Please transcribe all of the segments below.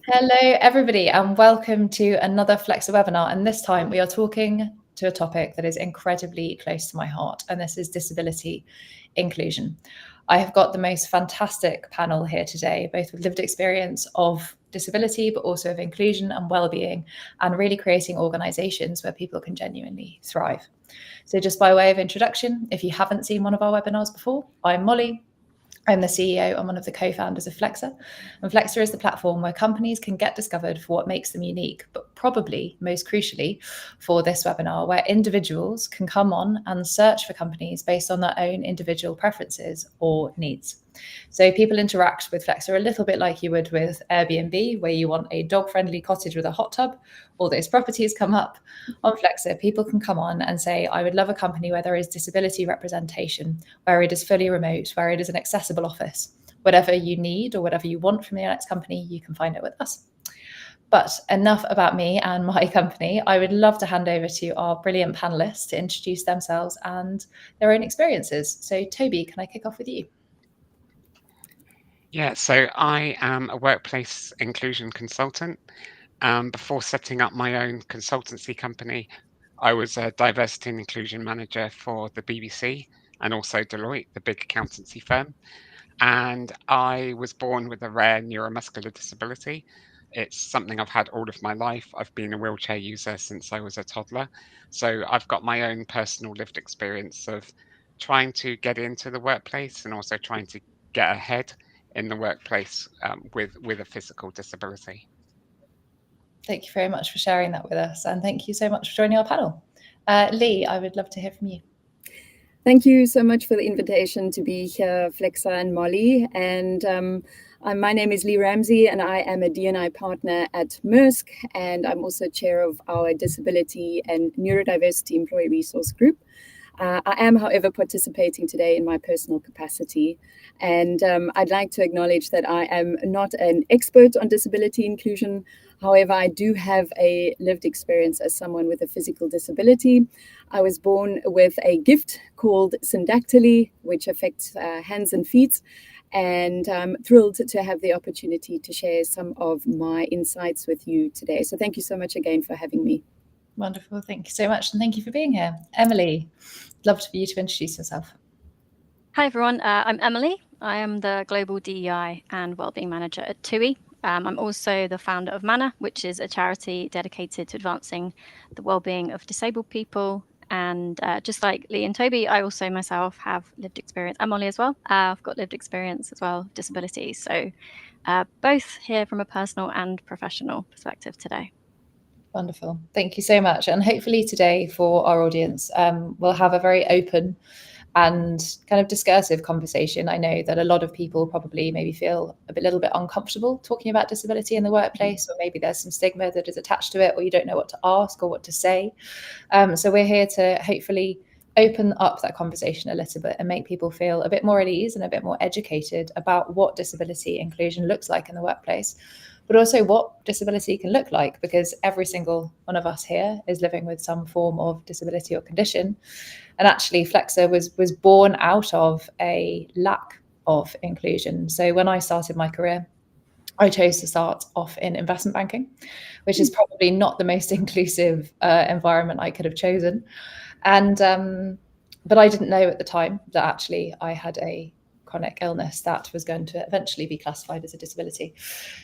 Hello, everybody, and welcome to another Flexa webinar. And this time we are talking to a topic that is incredibly close to my heart, and this is disability inclusion. I have got the most fantastic panel here today, both with lived experience of disability, but also of inclusion and well-being, and really creating organisations where people can genuinely thrive. So just by way of introduction, if you haven't seen one of our webinars before, I'm Molly. I'm the CEO and one of the co-founders of Flexa. And Flexa is the platform where companies can get discovered for what makes them unique, but probably most crucially for this webinar, where individuals can come on and search for companies based on their own individual preferences or needs. So people interact with Flexa a little bit like you would with Airbnb, where you want a dog-friendly cottage with a hot tub. All those properties come up. On Flexa, people can come on and say, I would love a company where there is disability representation, where it is fully remote, where it is an accessible office. Whatever you need or whatever you want from your next company, you can find it with us. But enough about me and my company. I would love to hand over to our brilliant panelists to introduce themselves and their own experiences. So Toby, can I kick off with you? Yeah, so I am a workplace inclusion consultant. Before setting up my own consultancy company, I was a diversity and inclusion manager for the BBC and also Deloitte, the big accountancy firm. And I was born with a rare neuromuscular disability. It's something I've had all of my life. I've been a wheelchair user since I was a toddler. So I've got my own personal lived experience of trying to get into the workplace and also trying to get ahead in the workplace with a physical disability. Thank you very much for sharing that with us, and thank you so much for joining our panel. Leigh, I would love to hear from you. Thank you so much for the invitation to be here, Flexa and Molly. And my name is Leigh Ramsay, and I am a D&I partner at Maersk, and I'm also chair of our Disability and Neurodiversity Employee Resource Group. I am, however, participating today in my personal capacity. And I'd like to acknowledge that I am not an expert on disability inclusion. However, I do have a lived experience as someone with a physical disability. I was born with a gift called syndactyly, which affects hands and feet. And I'm thrilled to have the opportunity to share some of my insights with you today. So thank you so much again for having me. Wonderful. Thank you so much. And thank you for being here. Emily, love for you to introduce yourself. Hi, everyone. I'm Emily. I am the Global DEI and Wellbeing Manager at TUI. I'm also the founder of Manna, which is a charity dedicated to advancing the wellbeing of disabled people. And just like Leigh and Toby, I also myself have lived experience. I'm Molly as well. I've got lived experience as well, disabilities. So both here from a personal and professional perspective today. Wonderful. Thank you so much. And hopefully today for our audience, we'll have a very open and kind of discursive conversation. I know that a lot of people probably maybe feel a little bit uncomfortable talking about disability in the workplace, or maybe there's some stigma that is attached to it, or you don't know what to ask or what to say. So we're here to hopefully open up that conversation a little bit and make people feel a bit more at ease and a bit more educated about what disability inclusion looks like in the workplace, but also what disability can look like, because every single one of us here is living with some form of disability or condition. And actually Flexa was born out of a lack of inclusion. So when I started my career, I chose to start off in investment banking, which is probably not the most inclusive environment I could have chosen. And but I didn't know at the time that actually I had a chronic illness that was going to eventually be classified as a disability.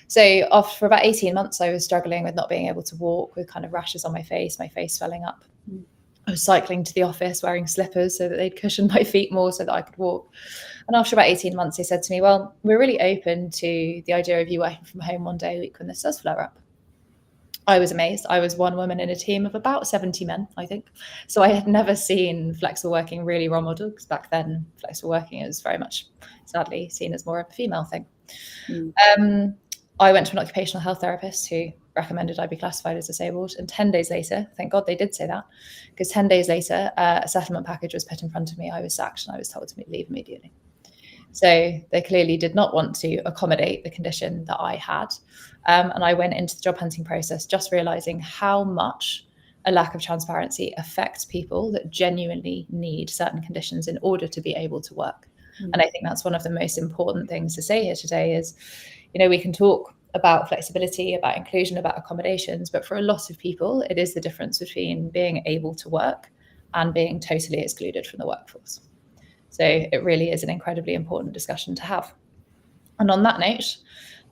So for about 18 months, I was struggling with not being able to walk, with kind of rashes on my face swelling up. I was cycling to the office wearing slippers so that they'd cushion my feet more so that I could walk. And after about 18 months, they said to me, well, we're really open to the idea of you working from home one day a week when this does flare up. I was amazed. I was one woman in a team of about 70 men, I think. So I had never seen flexible working really role modeled, because back then flexible working is very much, sadly, seen as more of a female thing. I went to an occupational health therapist who recommended I be classified as disabled. And 10 days later, thank God they did say that, because 10 days later, a settlement package was put in front of me. I was sacked and I was told to leave immediately. So they clearly did not want to accommodate the condition that I had. And I went into the job hunting process just realizing how much a lack of transparency affects people that genuinely need certain conditions in order to be able to work. And I think that's one of the most important things to say here today is, you know, we can talk about flexibility, about inclusion, about accommodations. But for a lot of people, it is the difference between being able to work and being totally excluded from the workforce. So it really is an incredibly important discussion to have. And on that note,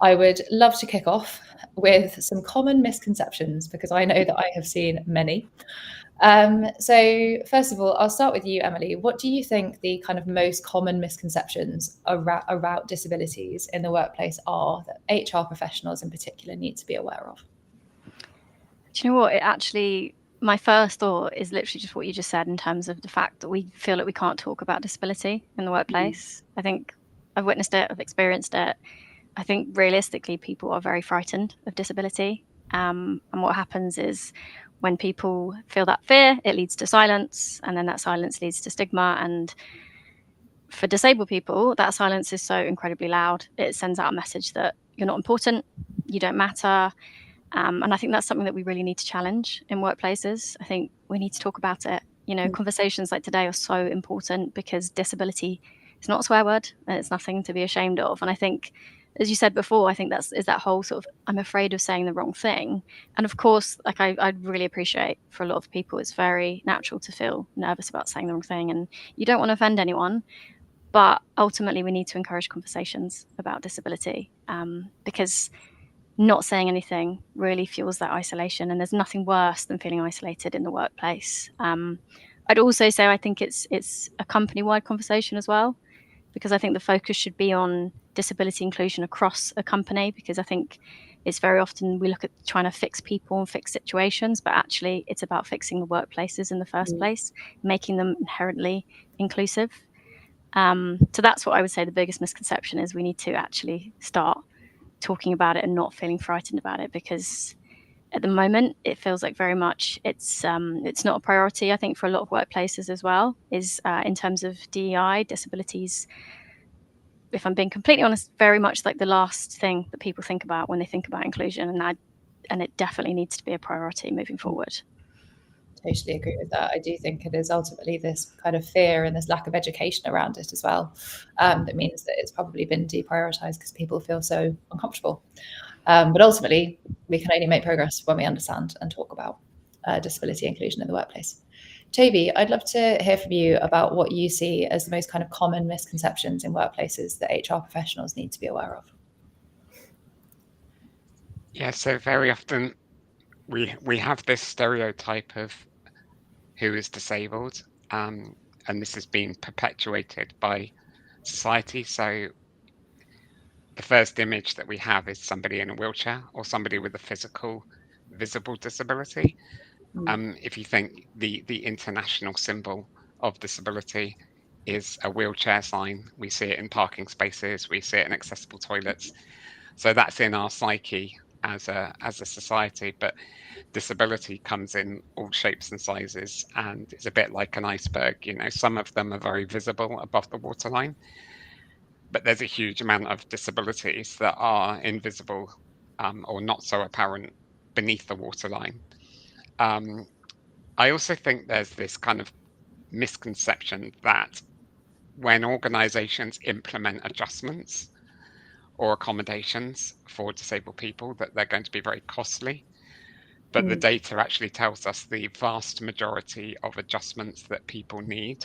I would love to kick off with some common misconceptions, because I know that I have seen many. So first of all, I'll start with you, Emily. What do you think the kind of most common misconceptions about disabilities in the workplace are that HR professionals in particular need to be aware of? Do you know what? It actually, my first thought is literally just what you just said in terms of the fact that we feel that we can't talk about disability in the workplace. I think I've witnessed it, I've experienced it. I think realistically, people are very frightened of disability. And what happens is when people feel that fear, it leads to silence, and then that silence leads to stigma. And for disabled people, that silence is so incredibly loud. It sends out a message that you're not important, you don't matter. And I think that's something that we really need to challenge in workplaces. I think we need to talk about it. You know, conversations like today are so important because disability is not a swear word and it's nothing to be ashamed of. And I think, as you said before, I think that whole sort of, I'm afraid of saying the wrong thing. And of course, like I really appreciate for a lot of people, it's very natural to feel nervous about saying the wrong thing and you don't want to offend anyone. But ultimately, we need to encourage conversations about disability because not saying anything really fuels that isolation. And there's nothing worse than feeling isolated in the workplace. I'd also say I think it's a company-wide conversation as well, because I think the focus should be on disability inclusion across a company, because I think it's very often we look at trying to fix people and fix situations, but actually it's about fixing the workplaces in the first place, making them inherently inclusive. So that's what I would say the biggest misconception is. We need to actually start talking about it and not feeling frightened about it, because at the moment it feels like very much it's not a priority. I think for a lot of workplaces as well is in terms of DEI, disabilities, if I'm being completely honest, very much like the last thing that people think about when they think about inclusion, and it definitely needs to be a priority moving forward. Totally agree with that. I do think it is ultimately this kind of fear and this lack of education around it as well that means that it's probably been deprioritized because people feel so uncomfortable. But ultimately, we can only make progress when we understand and talk about disability inclusion in the workplace. Toby, I'd love to hear from you about what you see as the most kind of common misconceptions in workplaces that HR professionals need to be aware of. Yeah, so very often we have this stereotype of who is disabled, and this has been perpetuated by society. So the first image that we have is somebody in a wheelchair or somebody with a physical, visible disability. If you think the international symbol of disability is a wheelchair sign, we see it in parking spaces, we see it in accessible toilets. So that's in our psyche as a society. But disability comes in all shapes and sizes and is a bit like an iceberg. You know, some of them are very visible above the waterline, but there's a huge amount of disabilities that are invisible or not so apparent beneath the waterline. I also think there's this kind of misconception that when organizations implement adjustments or accommodations for disabled people, that they're going to be very costly. But the data actually tells us the vast majority of adjustments that people need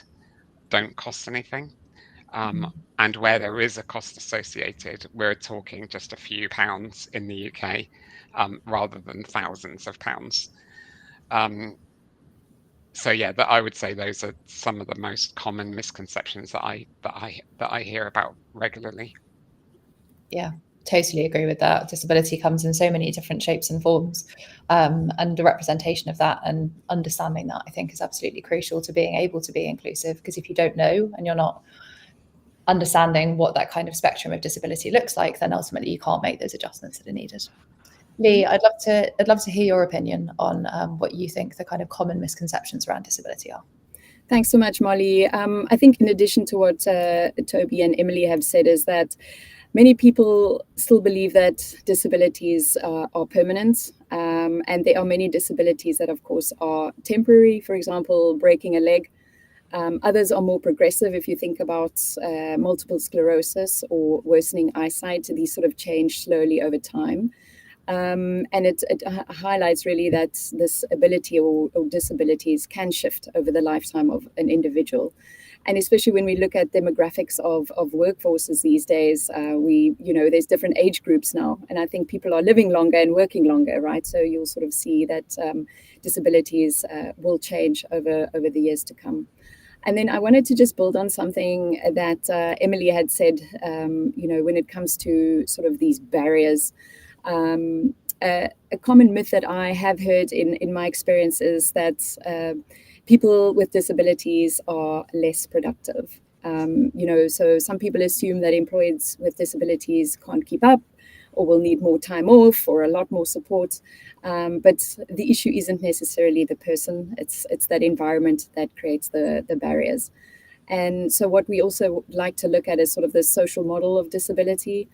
don't cost anything. And where there is a cost associated, we're talking just a few pounds in the UK rather than thousands of pounds. So yeah, I would say those are some of the most common misconceptions that I hear about regularly. Yeah, totally agree with that. Disability comes in so many different shapes and forms, and the representation of that and understanding that, I think, is absolutely crucial to being able to be inclusive. Because if you don't know and you're not understanding what that kind of spectrum of disability looks like, then ultimately you can't make those adjustments that are needed. Leigh, I'd love to hear your opinion on what you think the kind of common misconceptions around disability are. Thanks so much, Molly. I think in addition to what Toby and Emily have said is that many people still believe that disabilities are permanent, and there are many disabilities that, of course, are temporary. For example, breaking a leg. Others are more progressive. If you think about multiple sclerosis or worsening eyesight, these sort of change slowly over time. And it highlights really that this ability or disabilities can shift over the lifetime of an individual. And especially when we look at demographics of workforces these days, there's different age groups now. And I think people are living longer and working longer, right? So you'll sort of see that disabilities will change over the years to come. And then I wanted to just build on something that Emily had said, when it comes to sort of these barriers. A common myth that I have heard in my experience is that people with disabilities are less productive. So some people assume that employees with disabilities can't keep up or will need more time off or a lot more support. But the issue isn't necessarily the person, it's that environment that creates the barriers. And so what we also like to look at is sort of the social model of disability.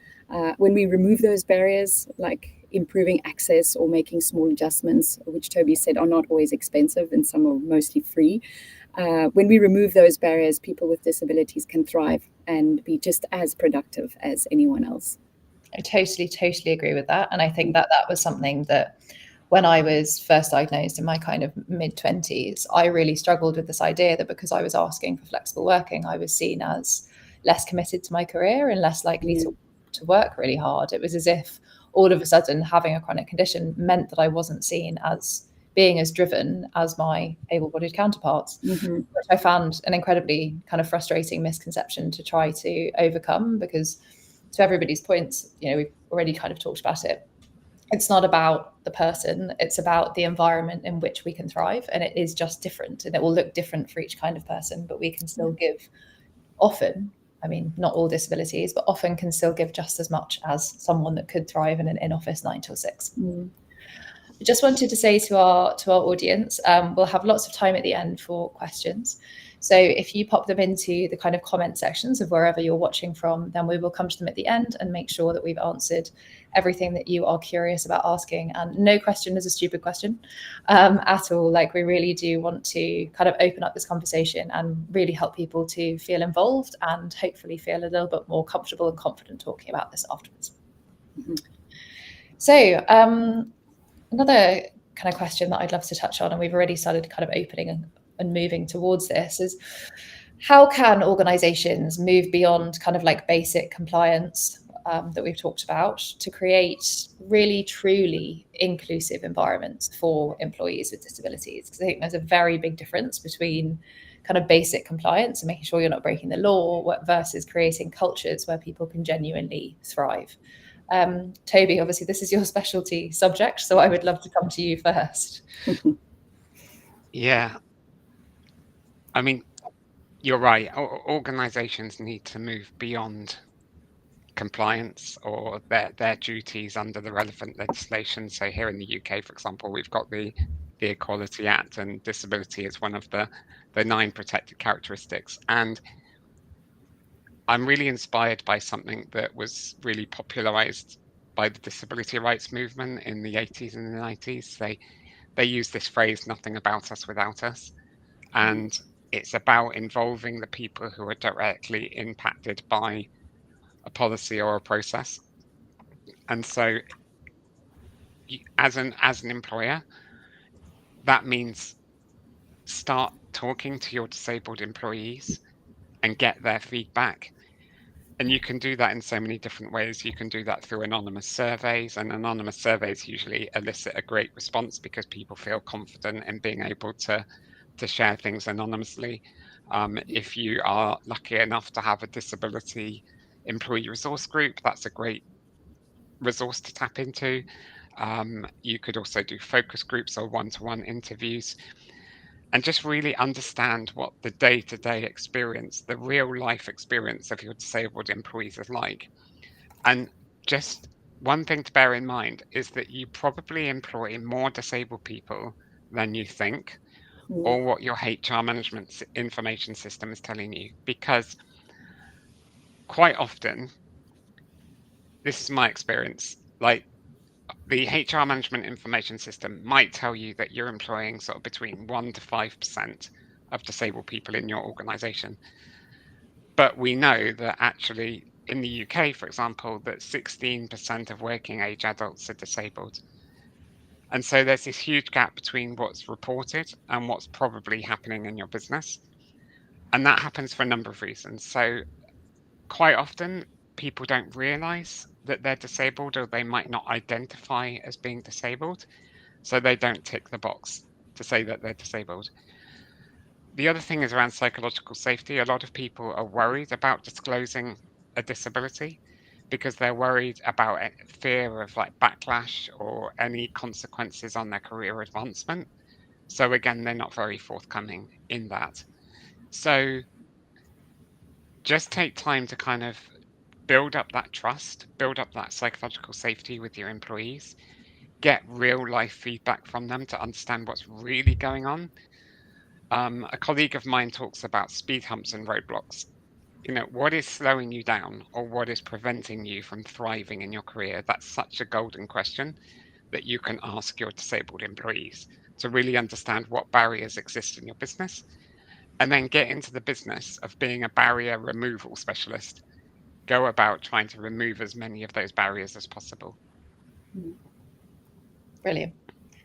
When we remove those barriers, like improving access or making small adjustments, which Toby said are not always expensive and some are mostly free. When we remove those barriers, people with disabilities can thrive and be just as productive as anyone else. I totally agree with that. And I think that was something that when I was first diagnosed in my kind of mid-20s, I really struggled with this idea that because I was asking for flexible working, I was seen as less committed to my career and less likely to work really hard. It was as if all of a sudden having a chronic condition meant that I wasn't seen as being as driven as my able-bodied counterparts, which I found an incredibly kind of frustrating misconception to try to overcome, because to everybody's points, we've already kind of talked about it. It's not about the person, it's about the environment in which we can thrive. And it is just different, and it will look different for each kind of person, but we can still give often, I mean, not all disabilities, but often can still give just as much as someone that could thrive in an in-office 9 till 6. I just wanted to say to our audience, we'll have lots of time at the end for questions. So if you pop them into the kind of comment sections of wherever you're watching from, then we will come to them at the end and make sure that we've answered everything that you are curious about asking. And no question is a stupid question at all. Like, we really do want to kind of open up this conversation and really help people to feel involved and hopefully feel a little bit more comfortable and confident talking about this afterwards. So another kind of question that I'd love to touch on, and we've already started kind of opening and moving towards this, is how can organizations move beyond kind of like basic compliance that we've talked about to create really truly inclusive environments for employees with disabilities? Because I think there's a very big difference between kind of basic compliance and making sure you're not breaking the law versus creating cultures where people can genuinely thrive. Toby, obviously this is your specialty subject, so I would love to come to you first. Yeah. I mean, you're right. Organizations need to move beyond compliance or their duties under the relevant legislation. So here in the UK, for example, we've got the Equality Act, and disability is one of the 9 protected characteristics. And I'm really inspired by something that was really popularized by the disability rights movement in the 80s and the 90s. They use this phrase, "nothing about us without us." And it's about involving the people who are directly impacted by a policy or a process. And so as an employer, that means start talking to your disabled employees and get their feedback. And you can do that in so many different ways. You can do that through anonymous surveys, and anonymous surveys usually elicit a great response because people feel confident in being able to share things anonymously. If you are lucky enough to have a disability employee resource group, that's a great resource to tap into. You could also do focus groups or one-to-one interviews, and just really understand what the day-to-day experience, the real life experience of your disabled employees is like. And just one thing to bear in mind is that you probably employ more disabled people than you think, or what your HR management information system is telling you. Because quite often, this is my experience, like the HR management information system might tell you that you're employing sort of between 1% to 5% of disabled people in your organisation. But we know that actually in the UK, for example, that 16% of working age adults are disabled. And so there's this huge gap between what's reported and what's probably happening in your business. And that happens for a number of reasons. So quite often people don't realize that they're disabled, or they might not identify as being disabled. So they don't tick the box to say that they're disabled. The other thing is around psychological safety. A lot of people are worried about disclosing a disability because they're worried about fear of like backlash or any consequences on their career advancement. So again, they're not very forthcoming in that. So just take time to kind of build up that trust, build up that psychological safety with your employees, get real life feedback from them to understand what's really going on. A colleague of mine talks about speed humps and roadblocks. What is slowing you down, or what is preventing you from thriving in your career? That's such a golden question that you can ask your disabled employees to really understand what barriers exist in your business, and then get into the business of being a barrier removal specialist. Go about trying to remove as many of those barriers as possible. Brilliant.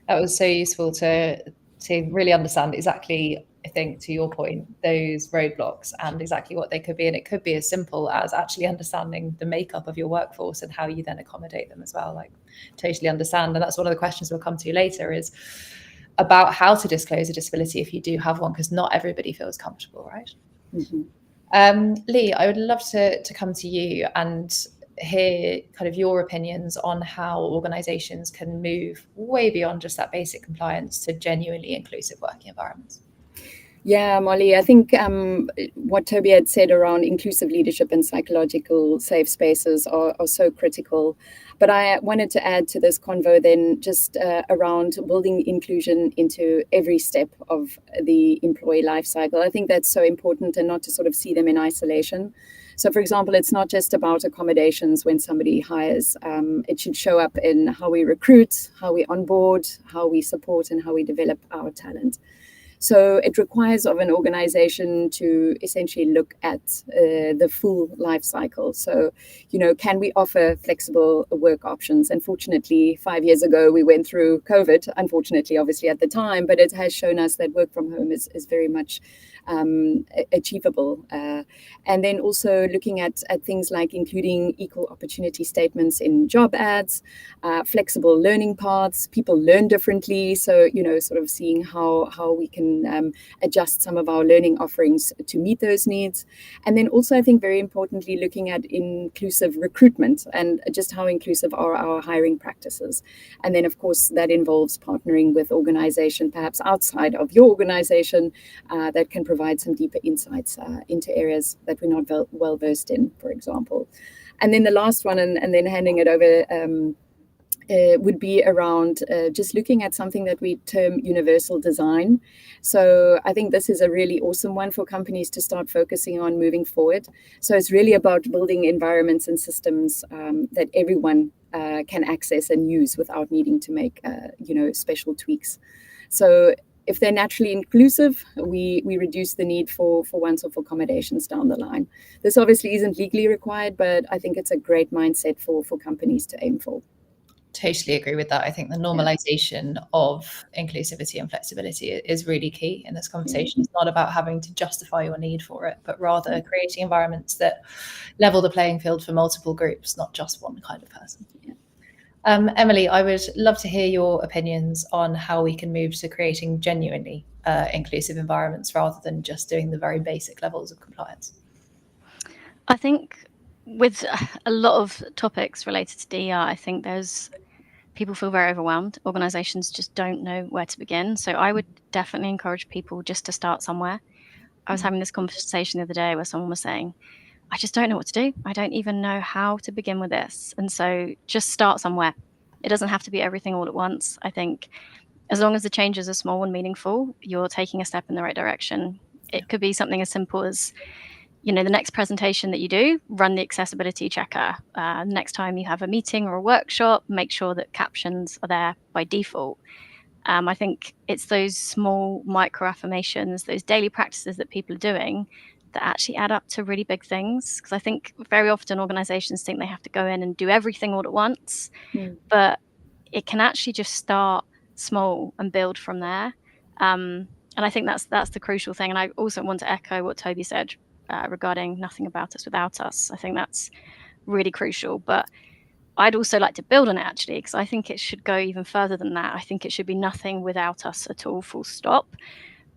That was so useful to really understand exactly, I think, to your point, those roadblocks and exactly what they could be. And it could be as simple as actually understanding the makeup of your workforce and how you then accommodate them as well. Like, totally understand. And that's one of the questions we'll come to later, is about how to disclose a disability if you do have one, because not everybody feels comfortable, right? Leigh, I would love to come to you and hear kind of your opinions on how organizations can move way beyond just that basic compliance to genuinely inclusive working environments. Yeah, Molly, I think what Toby had said around inclusive leadership and psychological safe spaces are so critical. But I wanted to add to this convo then just around building inclusion into every step of the employee life cycle. I think that's so important, and not to sort of see them in isolation. So, for example, it's not just about accommodations when somebody hires. It should show up in how we recruit, how we onboard, how we support, and how we develop our talent. So it requires of an organization to essentially look at the full life cycle. So, can we offer flexible work options? And fortunately, 5 years ago, we went through COVID, unfortunately, obviously at the time, but it has shown us that work from home is very much achievable. And then also looking at things like including equal opportunity statements in job ads, flexible learning paths. People learn differently. So, sort of seeing how we can adjust some of our learning offerings to meet those needs. And then also, I think very importantly, looking at inclusive recruitment and just how inclusive are our hiring practices. And then, of course, that involves partnering with organization, perhaps outside of your organization, that can provide some deeper insights into areas that we're not well versed in, for example. And then the last one, and then handing it over, would be around just looking at something that we term universal design. So I think this is a really awesome one for companies to start focusing on moving forward. So it's really about building environments and systems that everyone can access and use without needing to make special tweaks. So if they're naturally inclusive, we reduce the need for once-off accommodations down the line. This obviously isn't legally required, but I think it's a great mindset for companies to aim for. Totally agree with that. I think the normalization of inclusivity and flexibility is really key in this conversation. It's not about having to justify your need for it, but rather creating environments that level the playing field for multiple groups, not just one kind of person. Emily, I would love to hear your opinions on how we can move to creating genuinely inclusive environments rather than just doing the very basic levels of compliance. I think with a lot of topics related to DEI, I think people feel very overwhelmed. Organizations just don't know where to begin. So I would definitely encourage people just to start somewhere. I was having this conversation the other day where someone was saying, I just don't know what to do. I don't even know how to begin with this. And so just start somewhere. It doesn't have to be everything all at once. I think as long as the changes are small and meaningful, you're taking a step in the right direction. It could be something as simple as, the next presentation that you do, run the accessibility checker. Next time you have a meeting or a workshop, make sure that captions are there by default. I think it's those small micro affirmations, those daily practices that people are doing that actually add up to really big things. Because I think very often organizations think they have to go in and do everything all at once, but it can actually just start small and build from there. And I think that's the crucial thing. And I also want to echo what Toby said regarding nothing about us without us. I think that's really crucial. But I'd also like to build on it, actually, because I think it should go even further than that. I think it should be nothing without us at all, full stop,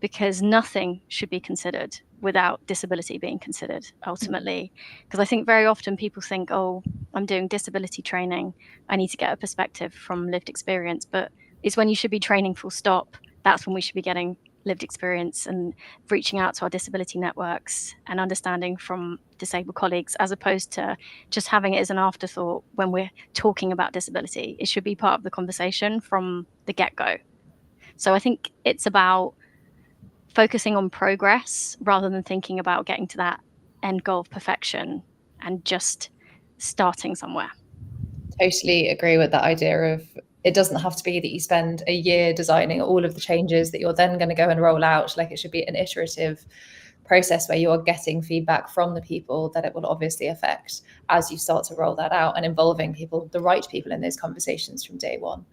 because nothing should be considered without disability being considered, ultimately. Because I think very often people think, oh, I'm doing disability training, I need to get a perspective from lived experience. But it's when you should be training full stop. That's when we should be getting lived experience and reaching out to our disability networks and understanding from disabled colleagues, as opposed to just having it as an afterthought when we're talking about disability. It should be part of the conversation from the get-go. So I think it's about focusing on progress rather than thinking about getting to that end goal of perfection and just starting somewhere. Totally agree with that idea of, it doesn't have to be that you spend a year designing all of the changes that you're then going to go and roll out. Like, it should be an iterative process where you're getting feedback from the people that it will obviously affect as you start to roll that out, and involving people, the right people, in those conversations from day one.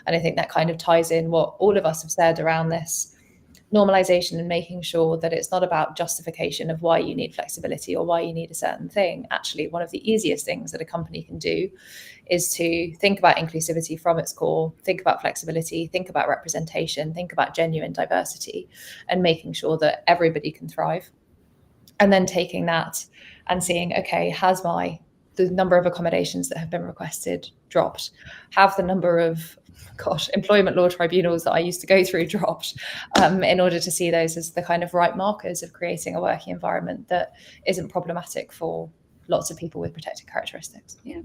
And I think that kind of ties in what all of us have said around this normalization, and making sure that it's not about justification of why you need flexibility or why you need a certain thing. Actually, one of the easiest things that a company can do is to think about inclusivity from its core, think about flexibility, think about representation, think about genuine diversity, and making sure that everybody can thrive. And then taking that and seeing, okay, has the number of accommodations that have been requested dropped? Have the number of employment law tribunals that I used to go through dropped, in order to see those as the kind of right markers of creating a working environment that isn't problematic for lots of people with protected characteristics. Yeah.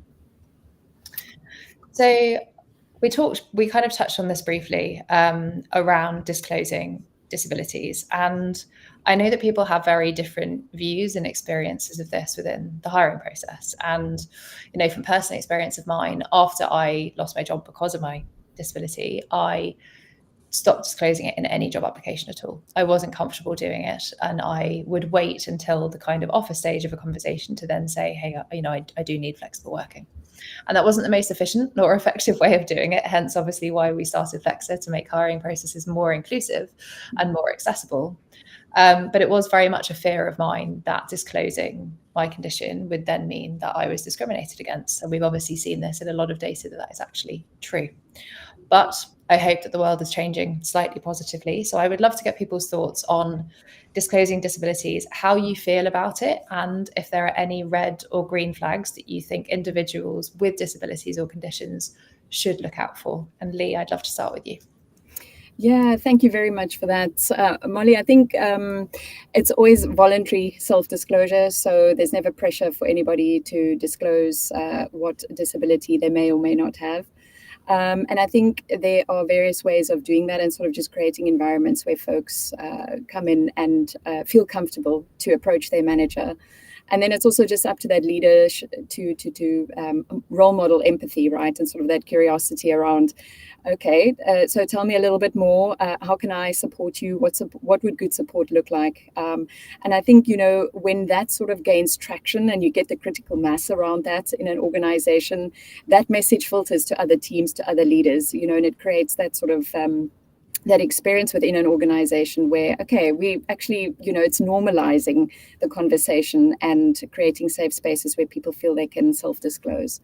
So we kind of touched on this briefly, around disclosing disabilities. And I know that people have very different views and experiences of this within the hiring process. And, you know, from personal experience of mine, after I lost my job because of my disability, I stopped disclosing it in any job application at all. I wasn't comfortable doing it, and I would wait until the kind of offer stage of a conversation to then say, hey, you know, I do need flexible working. And that wasn't the most efficient nor effective way of doing it, hence obviously why we started Flexa, to make hiring processes more inclusive and more accessible. But it was very much a fear of mine that disclosing my condition would then mean that I was discriminated against. And we've obviously seen this in a lot of data that is actually true. But I hope that the world is changing slightly positively. So I would love to get people's thoughts on disclosing disabilities, how you feel about it, and if there are any red or green flags that you think individuals with disabilities or conditions should look out for. And Leigh, I'd love to start with you. Yeah, thank you very much for that. Molly, I think it's always voluntary self-disclosure, so there's never pressure for anybody to disclose what disability they may or may not have. And I think there are various ways of doing that, and sort of just creating environments where folks come in and feel comfortable to approach their manager. And then it's also just up to that leader to role model empathy, right? And sort of that curiosity around, okay, so tell me a little bit more. How can I support you? What would good support look like? And I think, you know, when that sort of gains traction and you get the critical mass around that in an organization, that message filters to other teams, to other leaders, you know, and it creates that sort of that experience within an organization where, okay, we actually, you know, it's normalizing the conversation and creating safe spaces where people feel they can self-disclose.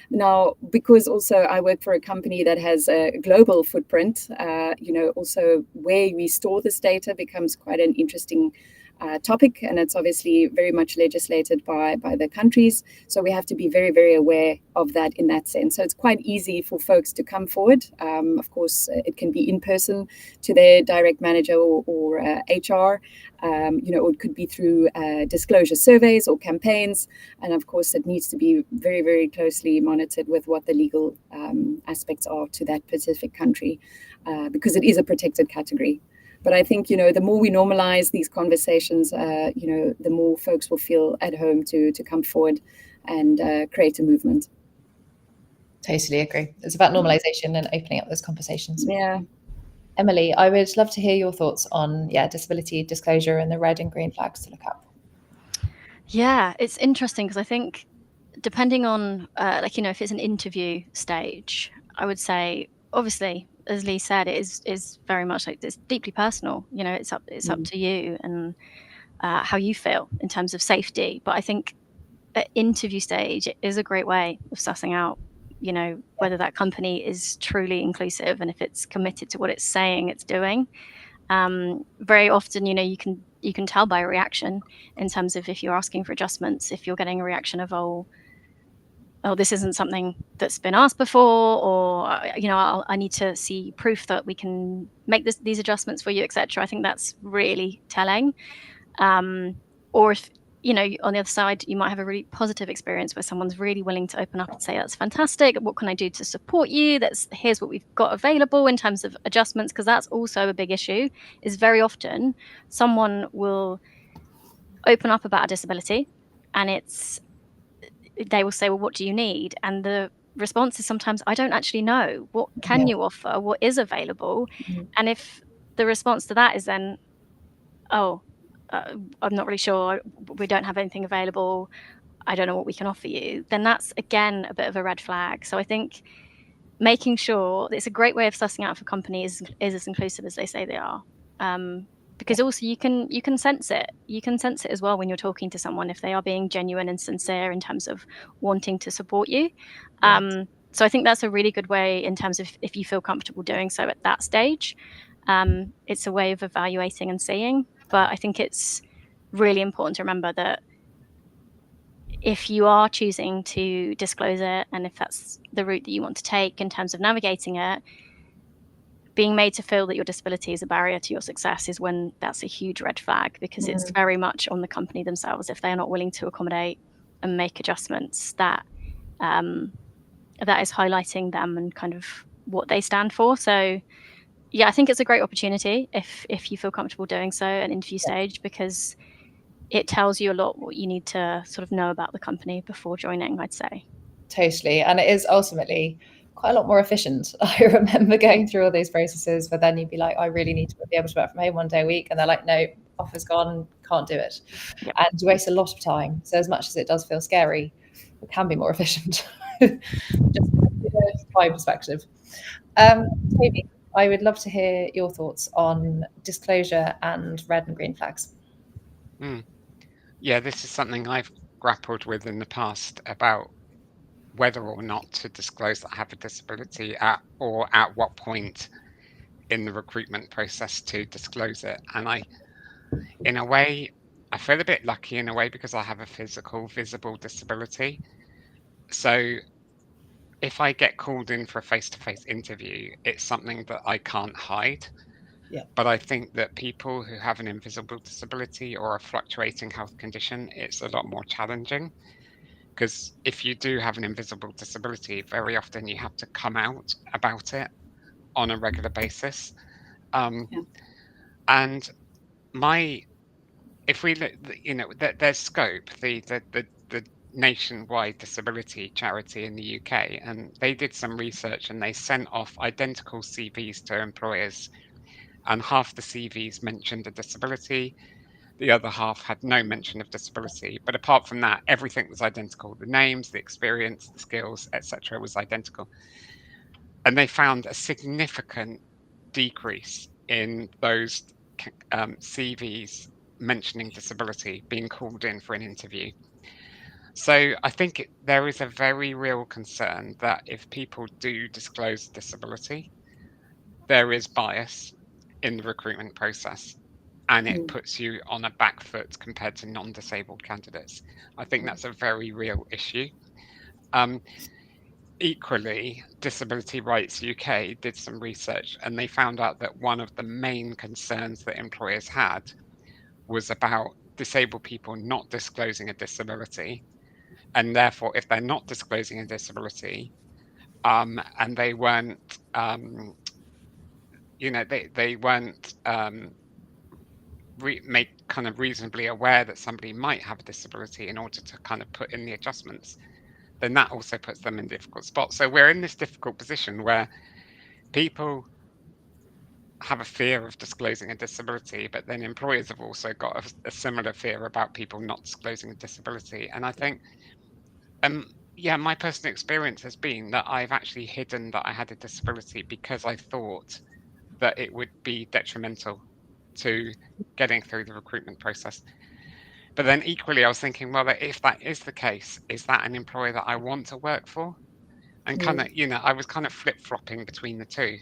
Now, because also I work for a company that has a global footprint, you know, also where we store this data becomes quite an interesting topic, and it's obviously very much legislated by the countries. So we have to be very, very aware of that in that sense. So it's quite easy for folks to come forward. Of course, it can be in person to their direct manager or HR, you know, or it could be through disclosure surveys or campaigns. And of course, it needs to be very, very closely monitored with what the legal aspects are to that specific country, because it is a protected category. But I think, you know, the more we normalize these conversations, you know, the more folks will feel at home to come forward and create a movement. Totally agree. It's about normalization and opening up those conversations. Yeah. Emily, I would love to hear your thoughts on disability disclosure and the red and green flags to look up. Yeah, it's interesting because I think depending on if it's an interview stage, I would say obviously, as Leigh said, it is very much like it's deeply personal. It's up to you and how you feel in terms of safety. But I think at interview stage is a great way of sussing out, whether that company is truly inclusive and if it's committed to what it's saying it's doing. Very often, you can tell by a reaction in terms of if you're asking for adjustments, if you're getting a reaction of, oh, this isn't something that's been asked before, or, I need to see proof that we can make these adjustments for you, etc. I think that's really telling. Or if, on the other side, you might have a really positive experience where someone's really willing to open up and say, that's fantastic. What can I do to support you? Here's what we've got available in terms of adjustments, because that's also a big issue, is very often someone will open up about a disability and they will say, well, what do you need? And the response is sometimes, I don't actually know. What can you offer? What is available? And if the response to that is then, oh, I'm not really sure, we don't have anything available, I don't know what we can offer you, then that's, again, a bit of a red flag. So I think making sure it's a great way of sussing out if a company is as inclusive as they say they are. Because also you can sense it. You can sense it as well when you're talking to someone, if they are being genuine and sincere in terms of wanting to support you. So I think that's a really good way in terms of if you feel comfortable doing so at that stage. It's a way of evaluating and seeing. But I think it's really important to remember that if you are choosing to disclose it, and if that's the route that you want to take in terms of navigating it, being made to feel that your disability is a barrier to your success is when that's a huge red flag, because it's very much on the company themselves. If they are not willing to accommodate and make adjustments, that is highlighting them and kind of what they stand for. So yeah, I think it's a great opportunity if you feel comfortable doing so at interview stage, because it tells you a lot what you need to sort of know about the company before joining, I'd say. Totally. And it is ultimately quite a lot more efficient. I remember going through all those processes, but then you'd be like, I really need to be able to work from home one day a week. And they're like, no, offer's gone, can't do it. Yep. And you waste a lot of time. So as much as it does feel scary, it can be more efficient. Just from a time perspective. Toby, I would love to hear your thoughts on disclosure and red and green flags. Yeah, this is something I've grappled with in the past about whether or not to disclose that I have a disability at what point in the recruitment process to disclose it. And in a way, I feel a bit lucky in a way because I have a physical, visible disability. So if I get called in for a face-to-face interview, it's something that I can't hide. Yeah. But I think that people who have an invisible disability or a fluctuating health condition, it's a lot more challenging. Because if you do have an invisible disability, very often you have to come out about it on a regular basis. And if we look, there's Scope, the nationwide disability charity in the UK, and they did some research and they sent off identical CVs to employers, and half the CVs mentioned a disability. The other half had no mention of disability. But apart from that, everything was identical. The names, the experience, the skills, etc. was identical. And they found a significant decrease in those CVs mentioning disability being called in for an interview. So I think there is a very real concern that if people do disclose disability, there is bias in the recruitment process, and it puts you on a back foot compared to non-disabled candidates. I think that's a very real issue. Equally, Disability Rights UK did some research, and they found out that one of the main concerns that employers had was about disabled people not disclosing a disability. And therefore, if they're not disclosing a disability, and they weren't, they weren't made kind of reasonably aware that somebody might have a disability in order to kind of put in the adjustments, then that also puts them in a difficult spot. So we're in this difficult position where people have a fear of disclosing a disability, but then employers have also got a similar fear about people not disclosing a disability. And I think, yeah, my personal experience has been that I've actually hidden that I had a disability because I thought that it would be detrimental to getting through the recruitment process. But then equally, I was thinking, well, if that is the case, is that an employer that I want to work for? And kind of, I was kind of flip-flopping between the two.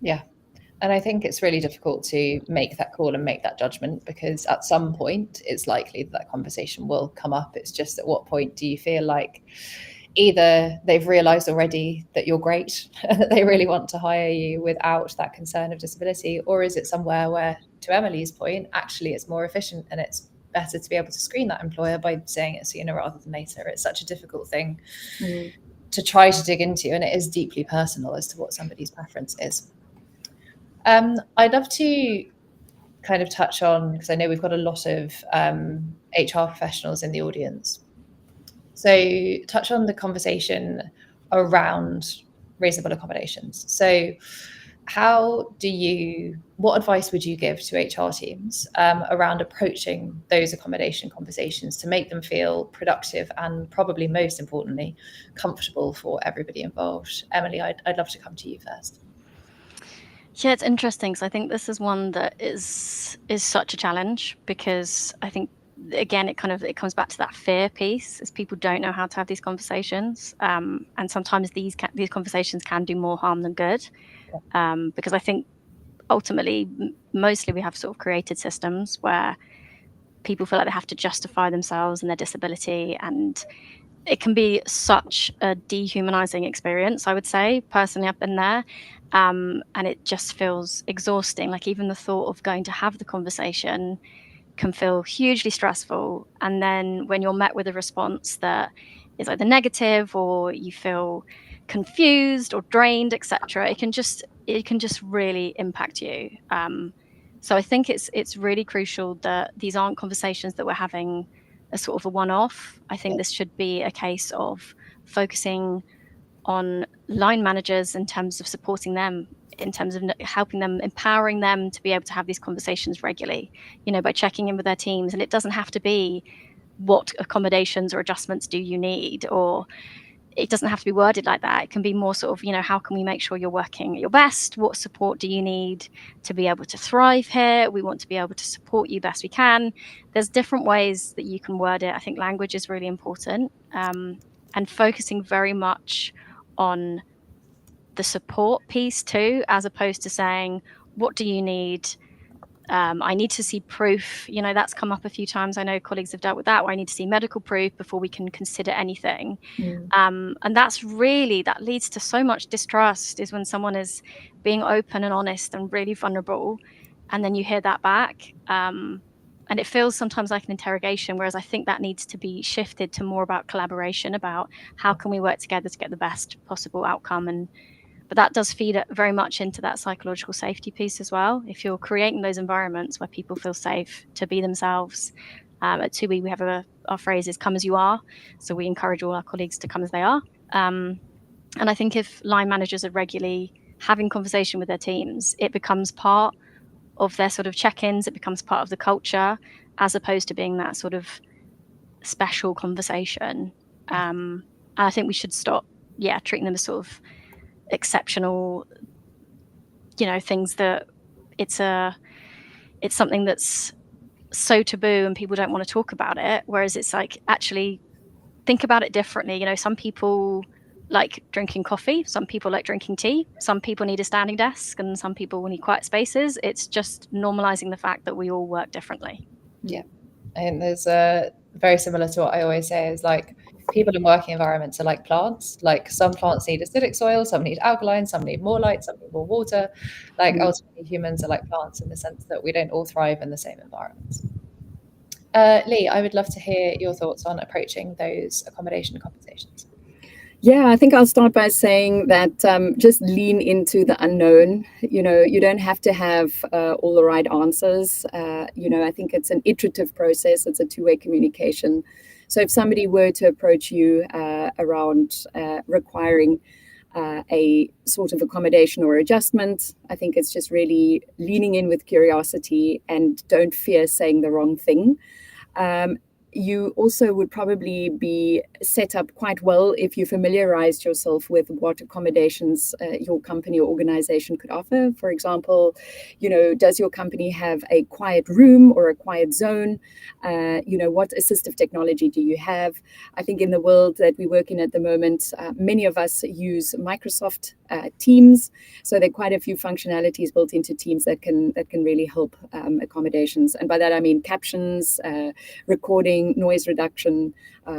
Yeah. And I think it's really difficult to make that call and make that judgment, because at some point it's likely that conversation will come up. It's just at what point do you feel like either they've realised already that you're great, that they really want to hire you without that concern of disability, or is it somewhere where, to Emily's point, actually it's more efficient and it's better to be able to screen that employer by saying it sooner rather than later. It's such a difficult thing to try to dig into, and it is deeply personal as to what somebody's preference is. I'd love to kind of touch on, because I know we've got a lot of HR professionals in the audience. So touch on the conversation around reasonable accommodations. So what advice would you give to HR teams around approaching those accommodation conversations to make them feel productive and, probably most importantly, comfortable for everybody involved? Emily, I'd love to come to you first. Yeah, it's interesting. So I think this is one that is such a challenge, because I think, again, it comes back to that fear piece, as people don't know how to have these conversations, and sometimes these conversations can do more harm than good, because I think ultimately, mostly we have sort of created systems where people feel like they have to justify themselves and their disability, and it can be such a dehumanizing experience. I would say, personally, I've been there, and it just feels exhausting. Like, even the thought of going to have the conversation can feel hugely stressful. And then when you're met with a response that is either negative, or you feel confused or drained, etc., it can just really impact you. So I think it's really crucial that these aren't conversations that we're having as sort of a one-off. I think this should be a case of focusing on line managers in terms of supporting them, in terms of helping them, empowering them to be able to have these conversations regularly, by checking in with their teams. And it doesn't have to be, what accommodations or adjustments do you need? Or it doesn't have to be worded like that. It can be more sort of, how can we make sure you're working at your best? What support do you need to be able to thrive here? We want to be able to support you best we can. There's different ways that you can word it. I think language is really important, and focusing very much on the support piece too, as opposed to saying, what do you need? I need to see proof. That's come up a few times. I know colleagues have dealt with that, where I need to see medical proof before we can consider anything. And that leads to so much distrust, is when someone is being open and honest and really vulnerable, and then you hear that back. And it feels sometimes like an interrogation, whereas I think that needs to be shifted to more about collaboration, about how can we work together to get the best possible outcome. But that does feed very much into that psychological safety piece as well. If you're creating those environments where people feel safe to be themselves, at TUI we have our phrase is "come as you are," so we encourage all our colleagues to come as they are. And I think if line managers are regularly having conversation with their teams, it becomes part of their sort of check-ins. It becomes part of the culture, as opposed to being that sort of special conversation. And I think we should stop, treating them as sort of exceptional, things that it's something that's so taboo and people don't want to talk about it. Whereas it's like, actually think about it differently. Some people like drinking coffee, some people like drinking tea, some people need a standing desk, and some people will need quiet spaces. It's just normalizing the fact that we all work differently. Yeah, and there's very similar to what I always say is, like, people in working environments are like plants. Like, some plants need acidic soil, some need alkaline, some need more light, some need more water. Like, ultimately humans are like plants in the sense that we don't all thrive in the same environments. Leigh, I would love to hear your thoughts on approaching those accommodation conversations. Yeah, I think I'll start by saying that just lean into the unknown. You don't have to have all the right answers. I think it's an iterative process. It's a two-way communication. So if somebody were to approach you around requiring a sort of accommodation or adjustment. I think it's just really leaning in with curiosity and don't fear saying the wrong thing. You also would probably be set up quite well if you familiarized yourself with what accommodations your company or organization could offer. For example, does your company have a quiet room or a quiet zone? What assistive technology do you have? I think in the world that we work in at the moment, many of us use Microsoft Teams. So there are quite a few functionalities built into Teams that can really help accommodations. And by that, I mean captions, recording, noise reduction.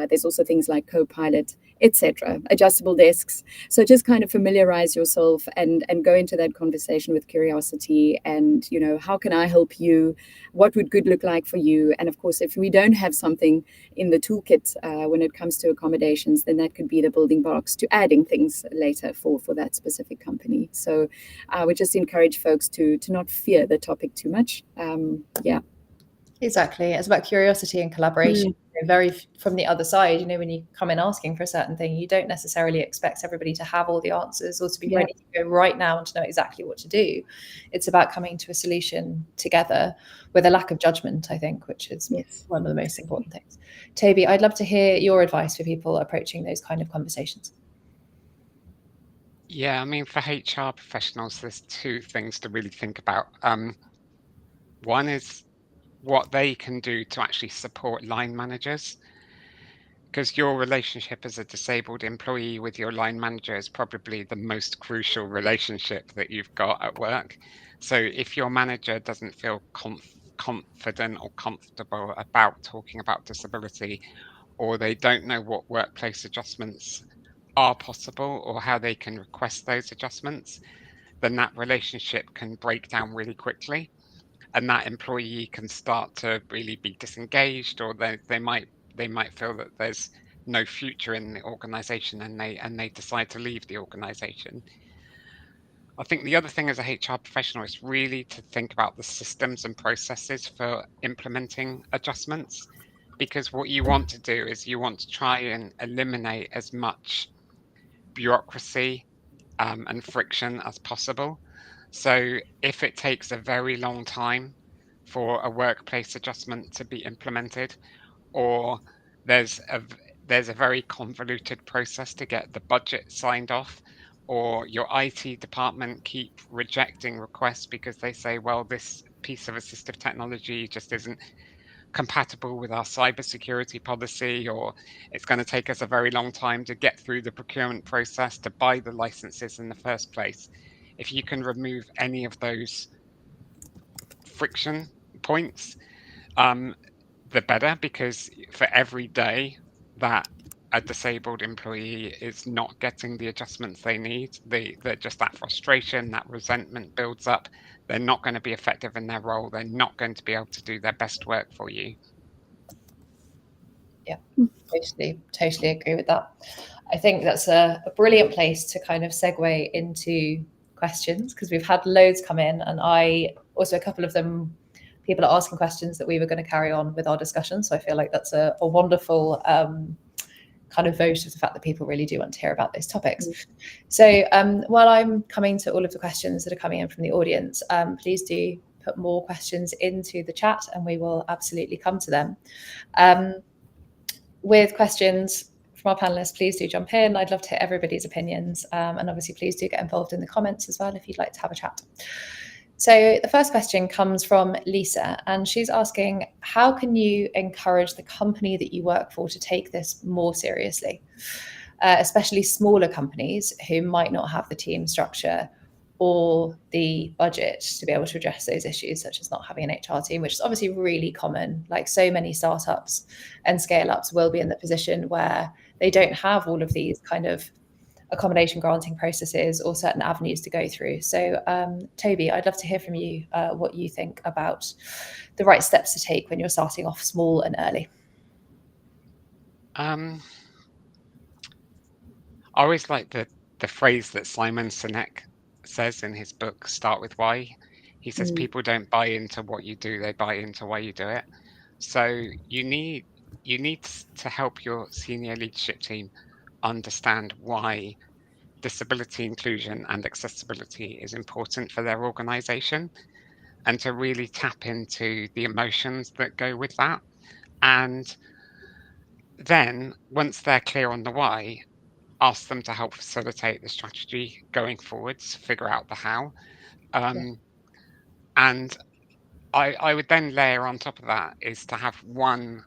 There's also things like Copilot, etc. Adjustable desks. So just kind of familiarize yourself and go into that conversation with curiosity and, how can I help you? What would good look like for you? And of course, if we don't have something in the toolkit when it comes to accommodations, then that could be the building blocks to adding things later for that specific company. So I would just encourage folks to not fear the topic too much. Exactly. It's about curiosity and collaboration. Very from the other side, when you come in asking for a certain thing, you don't necessarily expect everybody to have all the answers or to be ready to go right now and to know exactly what to do. It's about coming to a solution together with a lack of judgment, I think, which is one of the most important things. Toby, I'd love to hear your advice for people approaching those kind of conversations. Yeah, I mean, for HR professionals, there's two things to really think about. One is what they can do to actually support line managers, because your relationship as a disabled employee with your line manager is probably the most crucial relationship that you've got at work. So if your manager doesn't feel confident or comfortable about talking about disability, or they don't know what workplace adjustments are possible or how they can request those adjustments, then that relationship can break down really quickly. And that employee can start to really be disengaged, or they might feel that there's no future in the organization, and they decide to leave the organization. I think the other thing as a HR professional is really to think about the systems and processes for implementing adjustments, because what you want to do is you want to try and eliminate as much bureaucracy and friction as possible. So if it takes a very long time for a workplace adjustment to be implemented, or there's a very convoluted process to get the budget signed off, or your IT department keep rejecting requests because they say, well, this piece of assistive technology just isn't compatible with our cybersecurity policy, or it's going to take us a very long time to get through the procurement process to buy the licenses in the first place. If you can remove any of those friction points, the better, because for every day that a disabled employee is not getting the adjustments they need, just that frustration, that resentment builds up. They're not going to be effective in their role. They're not going to be able to do their best work for you. Yeah, totally agree with that. I think that's a brilliant place to kind of segue into questions, because we've had loads come in, and I also, a couple of them, people are asking questions that we were going to carry on with our discussion. So I feel like that's a wonderful kind of vote of the fact that people really do want to hear about those topics. So while I'm coming to all of the questions that are coming in from the audience, please do put more questions into the chat and we will absolutely come to them. With questions from our panelists, please do jump in. I'd love to hear everybody's opinions. And obviously, please do get involved in the comments as well if you'd like to have a chat. So the first question comes from Lisa, and she's asking, how can you encourage the company that you work for to take this more seriously, especially smaller companies who might not have the team structure or the budget to be able to address those issues, such as not having an HR team, which is obviously really common. Like so many startups and scale-ups will be in the position where they don't have all of these kind of accommodation granting processes or certain avenues to go through. So Toby, I'd love to hear from you what you think about the right steps to take when you're starting off small and early. I always like the phrase that Simon Sinek says in his book, Start With Why. He says people don't buy into what you do, they buy into why you do it. So you need to help your senior leadership team understand why disability inclusion and accessibility is important for their organisation, and to really tap into the emotions that go with that. And then once they're clear on the why, ask them to help facilitate the strategy going forwards, figure out the how. Um, and I would then layer on top of that is to have one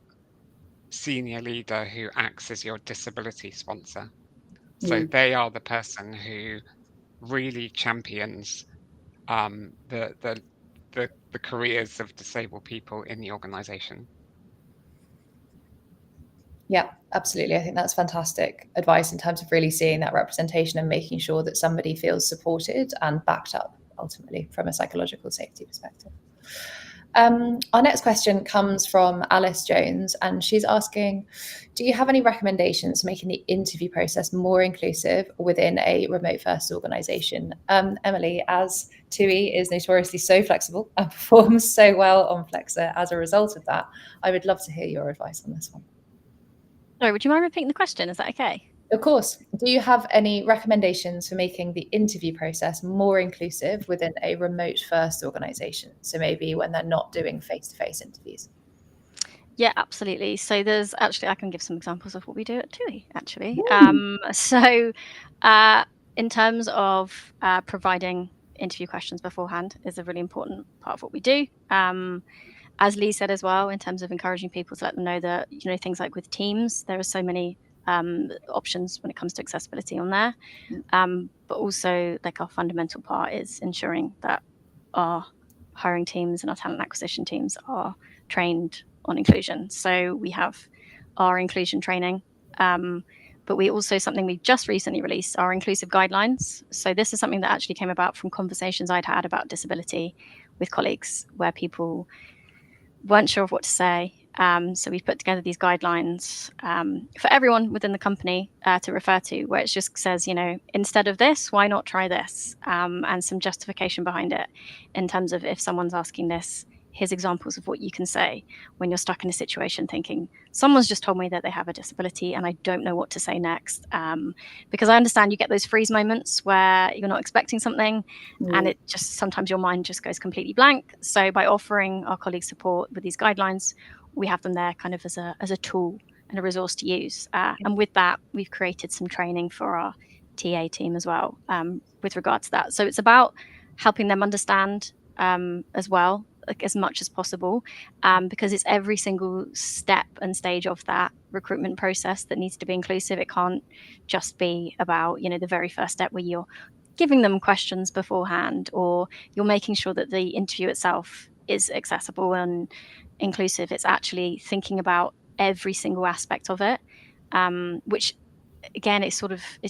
senior leader who acts as your disability sponsor. So they are the person who really champions the careers of disabled people in the organisation. Yeah, absolutely. I think that's fantastic advice in terms of really seeing that representation and making sure that somebody feels supported and backed up, ultimately, from a psychological safety perspective. Our next question comes from Alice Jones, and she's asking, do you have any recommendations for making the interview process more inclusive within a remote first organisation? Emily, as TUI is notoriously so flexible and performs so well on Flexa as a result of that, I would love to hear your advice on this one. Sorry, would you mind repeating the question? Is that okay? Of course. Do you have any recommendations for making the interview process more inclusive within a remote first organisation? So maybe when they're not doing face-to-face interviews. Yeah, absolutely. So there's actually, I can give some examples of what we do at TUI, actually. In terms of providing interview questions beforehand is a really important part of what we do. As Leigh said as well, in terms of encouraging people to let them know that, things like with Teams, there are so many options when it comes to accessibility on there. But also, like, our fundamental part is ensuring that our hiring teams and our talent acquisition teams are trained on inclusion. So we have our inclusion training, but we also, something we've just recently released, our inclusive guidelines. So this is something that actually came about from conversations I'd had about disability with colleagues where people weren't sure of what to say. So we've put together these guidelines for everyone within the company to refer to, where it just says, instead of this, why not try this? And some justification behind it in terms of if someone's asking this, here's examples of what you can say when you're stuck in a situation thinking, someone's just told me that they have a disability and I don't know what to say next. Because I understand you get those freeze moments where you're not expecting something and it just, sometimes your mind just goes completely blank. So by offering our colleagues support with these guidelines, we have them there kind of as a tool and a resource to use. And with that, we've created some training for our TA team as well with regard to that. So it's about helping them understand as well, like, as much as possible, because it's every single step and stage of that recruitment process that needs to be inclusive. It can't just be about, the very first step where you're giving them questions beforehand or you're making sure that the interview itself is accessible and inclusive. It's actually thinking about every single aspect of it, which again, it's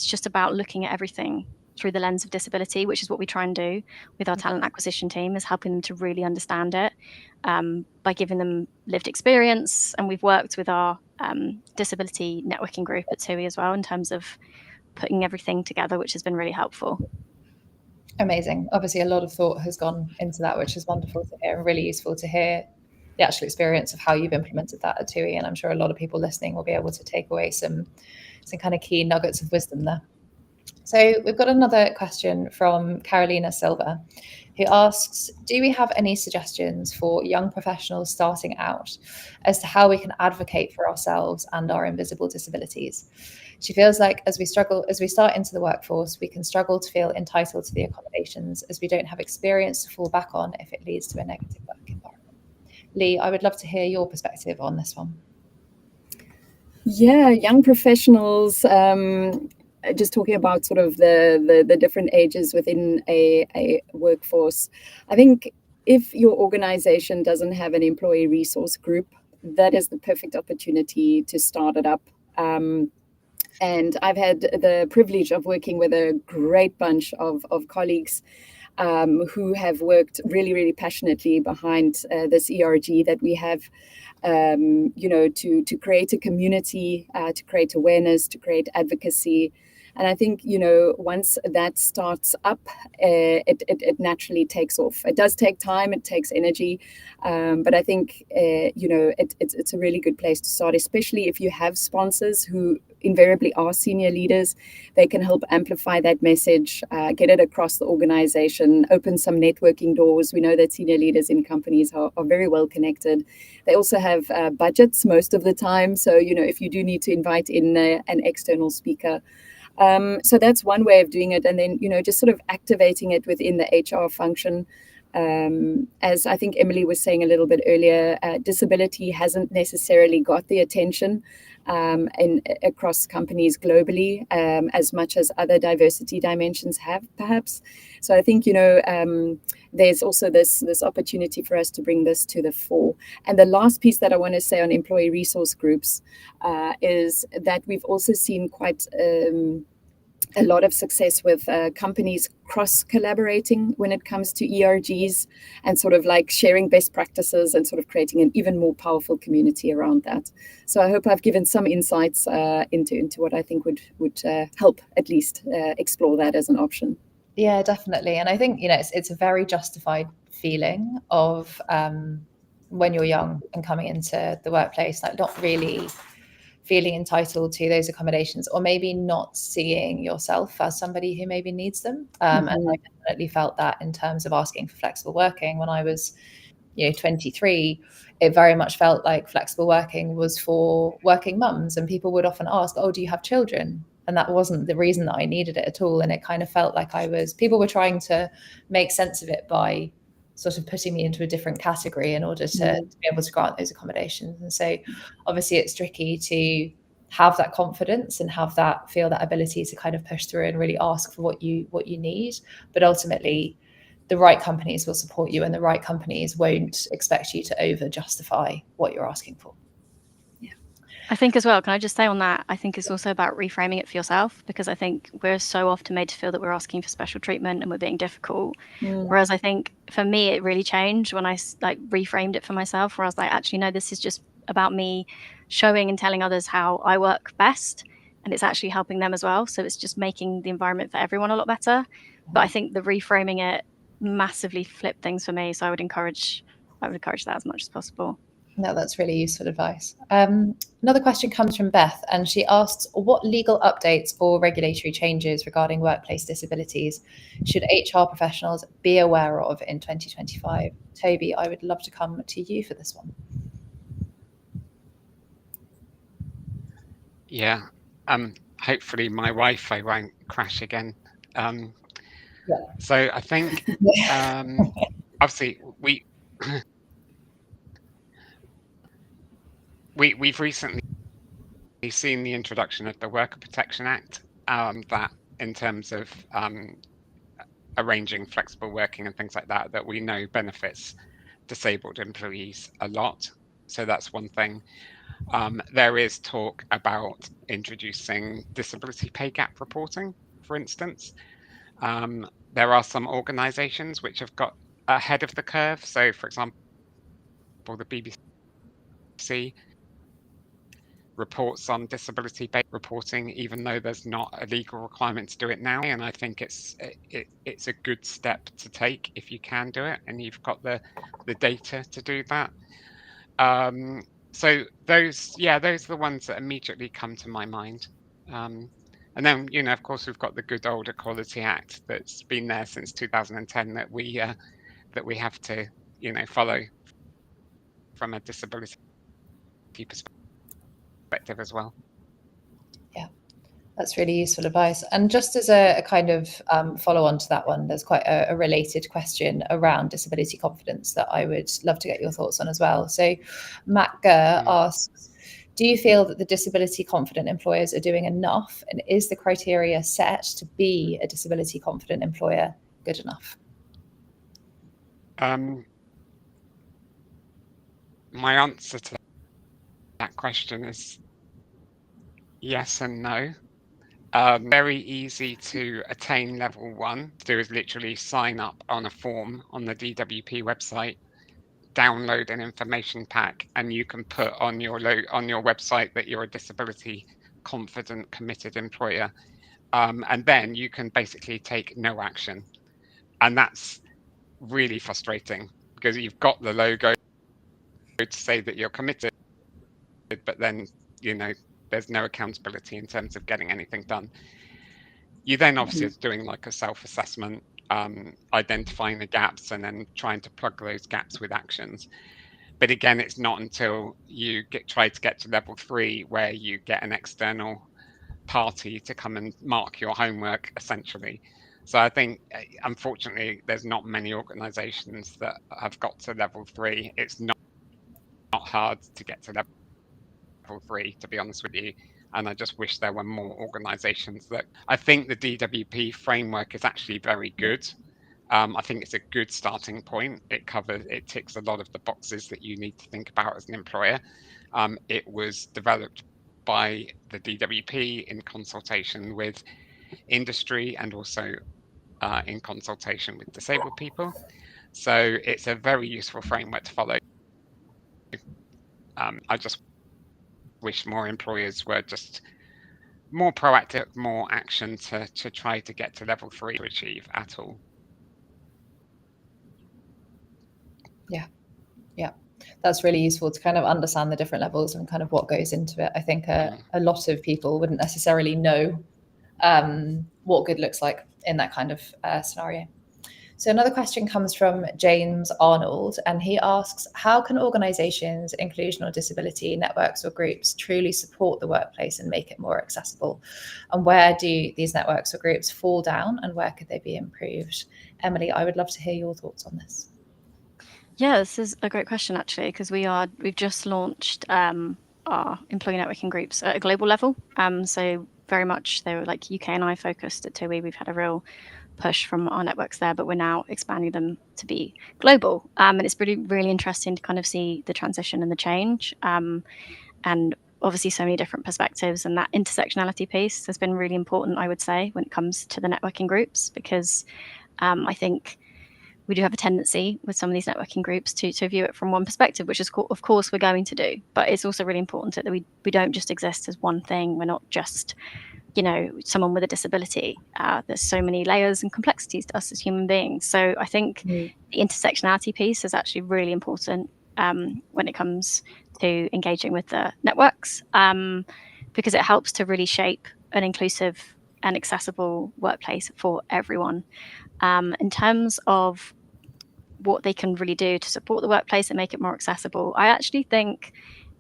just about looking at everything through the lens of disability, which is what we try and do with our talent acquisition team, is helping them to really understand it by giving them lived experience. And we've worked with our disability networking group at TUI as well in terms of putting everything together, which has been really helpful. Amazing. Obviously, a lot of thought has gone into that, which is wonderful to hear and really useful to hear the actual experience of how you've implemented that at TUI. And I'm sure a lot of people listening will be able to take away some kind of key nuggets of wisdom there. So we've got another question from Carolina Silva, who asks, do we have any suggestions for young professionals starting out as to how we can advocate for ourselves and our invisible disabilities? She feels like as we start into the workforce, we can struggle to feel entitled to the accommodations as we don't have experience to fall back on if it leads to a negative work environment. Leigh, I would love to hear your perspective on this one. Yeah, young professionals, just talking about sort of the different ages within a workforce. I think if your organization doesn't have an employee resource group, that is the perfect opportunity to start it up. And I've had the privilege of working with a great bunch of colleagues who have worked really, really passionately behind this ERG that we have, to create a community, to create awareness, to create advocacy, And I think, once that starts up, it naturally takes off. It does take time, it takes energy, but I think, it's a really good place to start, especially if you have sponsors who invariably are senior leaders. They can help amplify that message, get it across the organization, open some networking doors. We know that senior leaders in companies are very well connected. They also have budgets most of the time. So, if you do need to invite in an external speaker. So that's one way of doing it. And then, just sort of activating it within the HR function. As I think Emily was saying a little bit earlier, disability hasn't necessarily got the attention across companies globally as much as other diversity dimensions have, perhaps. So I think, there's also this opportunity for us to bring this to the fore. And the last piece that I want to say on employee resource groups is that we've also seen quite a lot of success with companies cross-collaborating when it comes to ERGs and sort of like sharing best practices and sort of creating an even more powerful community around that. So I hope I've given some insights into what I think would help at least explore that as an option. Yeah, definitely. And I think, it's a very justified feeling of when you're young and coming into the workplace, like not really feeling entitled to those accommodations, or maybe not seeing yourself as somebody who maybe needs them. And I definitely felt that in terms of asking for flexible working when I was 23. It very much felt like flexible working was for working mums, and people would often ask, oh, do you have children? And that wasn't the reason that I needed it at all. And it kind of felt like people were trying to make sense of it by sort of putting me into a different category in order to be able to grant those accommodations. And so obviously it's tricky to have that confidence and feel that ability to kind of push through and really ask for what you need. But ultimately, the right companies will support you, and the right companies won't expect you to over justify what you're asking for. I think as well, can I just say on that, I think it's also about reframing it for yourself, because I think we're so often made to feel that we're asking for special treatment and we're being difficult. Whereas I think for me, it really changed when I reframed it for myself, where I was like, actually, no, this is just about me showing and telling others how I work best. And it's actually helping them as well. So it's just making the environment for everyone a lot better. But I think the reframing it massively flipped things for me. So I would encourage that as much as possible. No, that's really useful advice. Another question comes from Beth, and she asks, what legal updates or regulatory changes regarding workplace disabilities should HR professionals be aware of in 2025? Toby, I would love to come to you for this one. Yeah, hopefully my Wi-Fi won't crash again. So I think, obviously, we've recently seen the introduction of the Worker Protection Act, that in terms of arranging flexible working and things like that we know benefits disabled employees a lot. So that's one thing. There is talk about introducing disability pay gap reporting, for instance. There are some organisations which have got ahead of the curve. So, for example, the BBC reports on disability pay reporting, even though there's not a legal requirement to do it now. And I think it's a good step to take if you can do it and you've got the data to do that. So those are the ones that immediately come to my mind. And then, of course, we've got the good old Equality Act that's been there since 2010 that we have to, follow from a disability perspective as well. Yeah, that's really useful advice. And just as a kind of follow on to that one, there's quite a related question around disability confidence that I would love to get your thoughts on as well. So Matt Gurr asks, do you feel that the disability confident employers are doing enough? And is the criteria set to be a disability confident employer good enough? My answer to that question is yes and no. Very easy to attain level 1. To do is literally sign up on a form on the DWP website, download an information pack, and you can put on your website that you're a disability confident, committed employer. and then you can basically take no action. And that's really frustrating because you've got the logo to say that you're committed, but then, there's no accountability in terms of getting anything done. You then obviously are doing like a self-assessment, identifying the gaps and then trying to plug those gaps with actions. But again, it's not until you try to get to level 3 where you get an external party to come and mark your homework, essentially. So I think, unfortunately, there's not many organizations that have got to level 3. It's not hard to get to level 3, to be honest with you. And I just wish there were more organizations that... I think the DWP framework is actually very good. I think it's a good starting point. It ticks a lot of the boxes that you need to think about as an employer. It was developed by the DWP in consultation with industry and also in consultation with disabled people. So it's a very useful framework to follow. I just wish more employers were just more proactive, more action to try to get to level 3 to achieve at all. Yeah, that's really useful to kind of understand the different levels and kind of what goes into it. I think a lot of people wouldn't necessarily know what good looks like in that kind of scenario. So another question comes from James Arnold, and he asks, how can organisations, inclusion or disability networks or groups truly support the workplace and make it more accessible? And where do these networks or groups fall down and where could they be improved? Emily, I would love to hear your thoughts on this. Yeah, this is a great question, actually, because we've just launched our employee networking groups at a global level. So very much they were like UK and I focused at Toby. We've had a real push from our networks there, but we're now expanding them to be global. And it's really interesting to kind of see the transition and the change. And obviously so many different perspectives, and that intersectionality piece has been really important, I would say, when it comes to the networking groups, because I think we do have a tendency with some of these networking groups to view it from one perspective, which is of course we're going to do, but it's also really important that we don't just exist as one thing. We're not just, someone with a disability. There's so many layers and complexities to us as human beings. So I think the intersectionality piece is actually really important when it comes to engaging with the networks, because it helps to really shape an inclusive and accessible workplace for everyone. In terms of what they can really do to support the workplace and make it more accessible, I actually think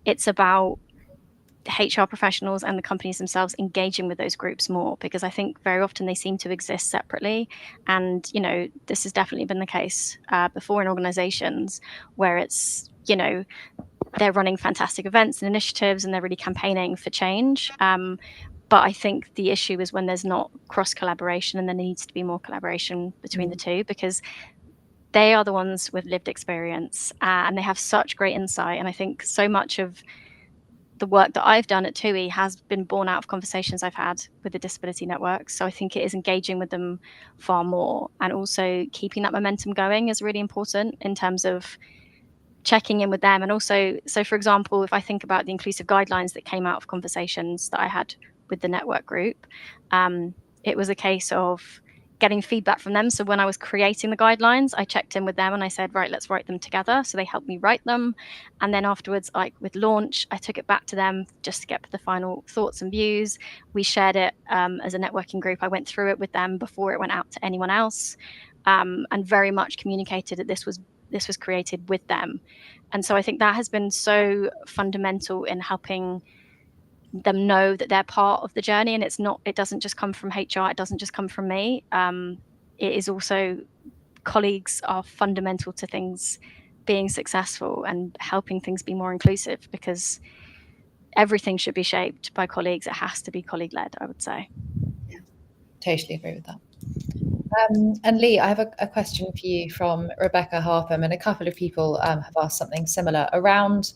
it's about HR professionals and the companies themselves engaging with those groups more, because I think very often they seem to exist separately. And, this has definitely been the case before in organizations where it's, they're running fantastic events and initiatives and they're really campaigning for change. But I think the issue is when there's not cross collaboration, and then there needs to be more collaboration between the two, because they are the ones with lived experience and they have such great insight. And I think so much of the work that I've done at TUI has been born out of conversations I've had with the disability networks. So I think it is engaging with them far more, and also keeping that momentum going is really important in terms of checking in with them. And also, so for example, if I think about the inclusive guidelines that came out of conversations that I had with the network group, it was a case of getting feedback from them. So when I was creating the guidelines, I checked in with them and I said, right, let's write them together. So they helped me write them. And then afterwards, like with launch, I took it back to them just to get the final thoughts and views. We shared it as a networking group. I went through it with them before it went out to anyone else, and very much communicated that this was created with them. And so I think that has been so fundamental in helping them know that they're part of the journey, and it doesn't just come from HR, it doesn't just come from me. It is also, colleagues are fundamental to things being successful and helping things be more inclusive, because everything should be shaped by colleagues. It has to be colleague led, I would say. Yeah, totally agree with that. And Leigh, I have a question for you from Rebecca Harpham, and a couple of people have asked something similar around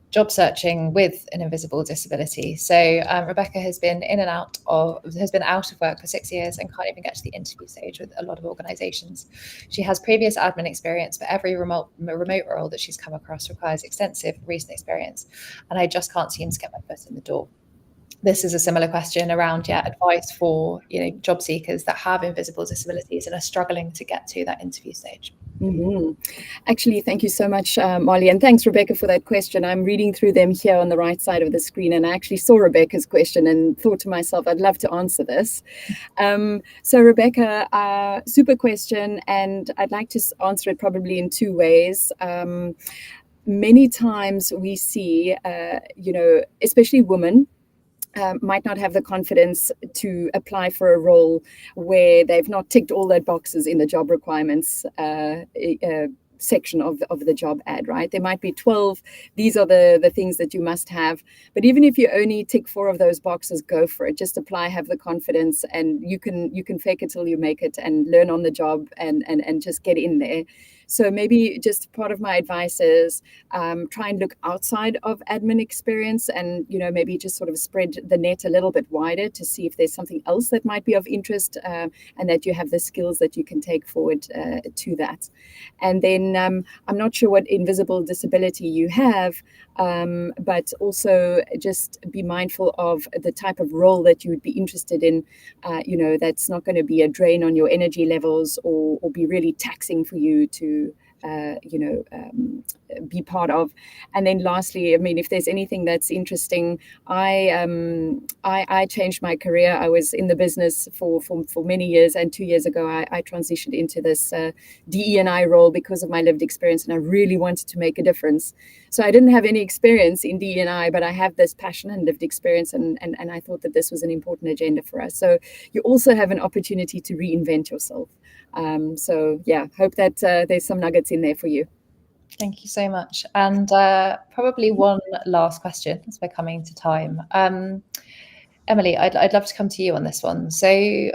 job searching with an invisible disability. So Rebecca has been out of work for 6 years and can't even get to the interview stage with a lot of organisations. She has previous admin experience, but every remote role that she's come across requires extensive recent experience, and I just can't seem to get my foot in the door. this is a similar question around advice for job seekers that have invisible disabilities and are struggling to get to that interview stage. Mm-hmm. Actually, thank you so much, Molly, and thanks, Rebecca, for that question. I'm reading through them here on the right side of the screen, and I actually saw Rebecca's question and thought to myself, I'd love to answer this. So Rebecca, super question, and I'd like to answer it probably in two ways. Many times we see, especially women, might not have the confidence to apply for a role where they've not ticked all their boxes in the job requirements section of the job ad, right? There might be 12. These are the things that you must have. But even if you only tick 4 of those boxes, go for it. Just apply, have the confidence, and you can fake it till you make it and learn on the job and just get in there. So maybe just part of my advice is try and look outside of admin experience and, maybe just sort of spread the net a little bit wider to see if there's something else that might be of interest and that you have the skills that you can take forward to that. And then I'm not sure what invisible disability you have, but also just be mindful of the type of role that you would be interested in, that's not going to be a drain on your energy levels or be really taxing for you to be part of. And then lastly, I mean, if there's anything that's interesting, I changed my career. I was in the business for many years, and 2 years ago I transitioned into this DE&I role because of my lived experience, and I really wanted to make a difference. So I didn't have any experience in DE&I, but I have this passion and lived experience, and I thought that this was an important agenda for us. So you also have an opportunity to reinvent yourself. So yeah, hope that there's some nuggets in there for you. Thank you so much. And probably one last question as we're coming to time. Emily, I'd love to come to you on this one. So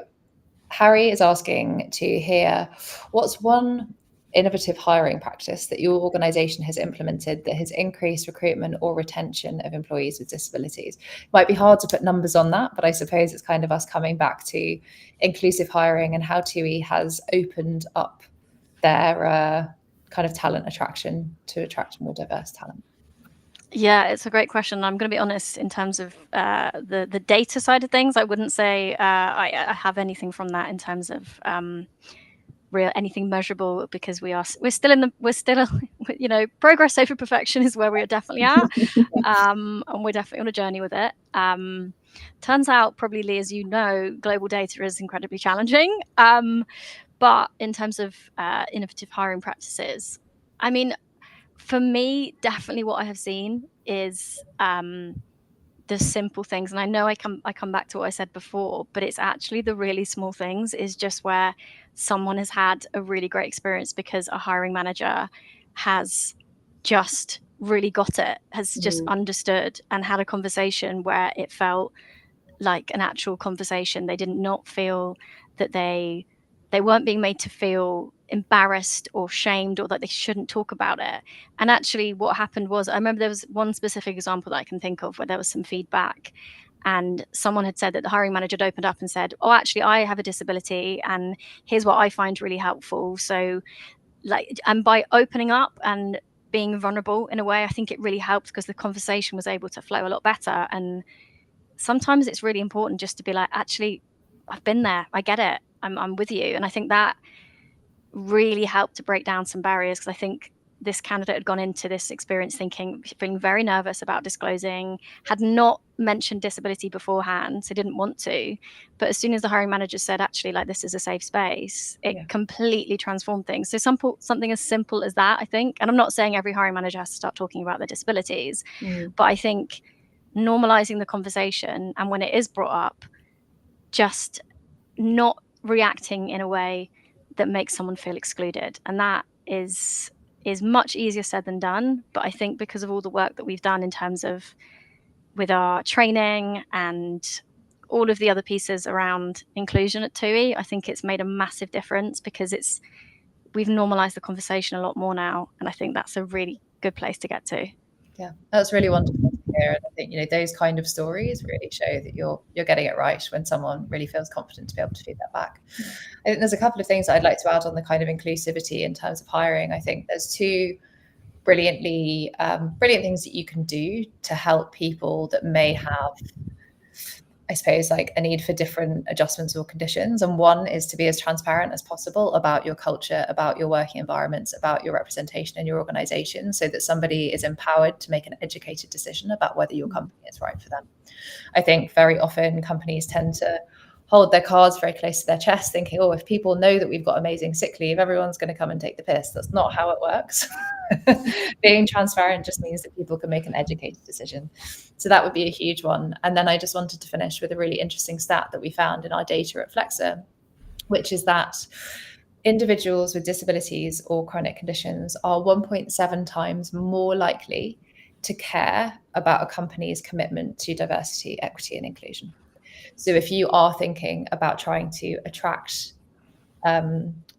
Harry is asking to hear, what's one innovative hiring practice that your organisation has implemented that has increased recruitment or retention of employees with disabilities? It might be hard to put numbers on that, but I suppose it's kind of us coming back to inclusive hiring and how TUI has opened up their kind of talent attraction to attract more diverse talent. Yeah, it's a great question. I'm going to be honest in terms of the data side of things. I wouldn't say I have anything from that in terms of anything measurable, because we're still progress over perfection is where we are definitely at, and we're definitely on a journey with it. Turns out, probably, Leigh, as you know, global data is incredibly challenging. But in terms of innovative hiring practices, I mean, for me, definitely what I have seen is the simple things. And I know I come back to what I said before, but it's actually the really small things, is just where someone has had a really great experience because a hiring manager has just really got it, has just understood and had a conversation where it felt like an actual conversation. They did not feel that they weren't being made to feel embarrassed or shamed or that they shouldn't talk about it. And actually what happened was, I remember there was one specific example that I can think of where there was some feedback, and someone had said that the hiring manager had opened up and said, oh, actually, I have a disability and here's what I find really helpful. So and by opening up and being vulnerable in a way, I think it really helped because the conversation was able to flow a lot better. And sometimes it's really important just to be like, actually, I've been there, I get it, I'm with you. And I think that really helped to break down some barriers, because I think this candidate had gone into this experience feeling very nervous about disclosing, had not mentioned disability beforehand, so didn't want to. But as soon as the hiring manager said, actually, like, this is a safe space, it completely transformed things. So something as simple as that, I think, and I'm not saying every hiring manager has to start talking about their disabilities, but I think normalizing the conversation, and when it is brought up, just not reacting in a way that makes someone feel excluded. And that is much easier said than done. But I think because of all the work that we've done in terms of with our training and all of the other pieces around inclusion at TUI, I think it's made a massive difference, because we've normalized the conversation a lot more now. And I think that's a really good place to get to. Yeah, that's really wonderful to hear. And I think, those kind of stories really show that you're getting it right when someone really feels confident to be able to do that back. I think there's a couple of things I'd like to add on the kind of inclusivity in terms of hiring. I think there's two brilliant things that you can do to help people that may have I suppose, like a need for different adjustments or conditions. And one is to be as transparent as possible about your culture, about your working environments, about your representation in your organization, so that somebody is empowered to make an educated decision about whether your company is right for them. I think very often companies tend to hold their cards very close to their chest, thinking, oh, if people know that we've got amazing sick leave, everyone's going to come and take the piss. That's not how it works. Being transparent just means that people can make an educated decision. So that would be a huge one. And then I just wanted to finish with a really interesting stat that we found in our data at Flexa, which is that individuals with disabilities or chronic conditions are 1.7 times more likely to care about a company's commitment to diversity, equity, and inclusion. So if you are thinking about trying to attract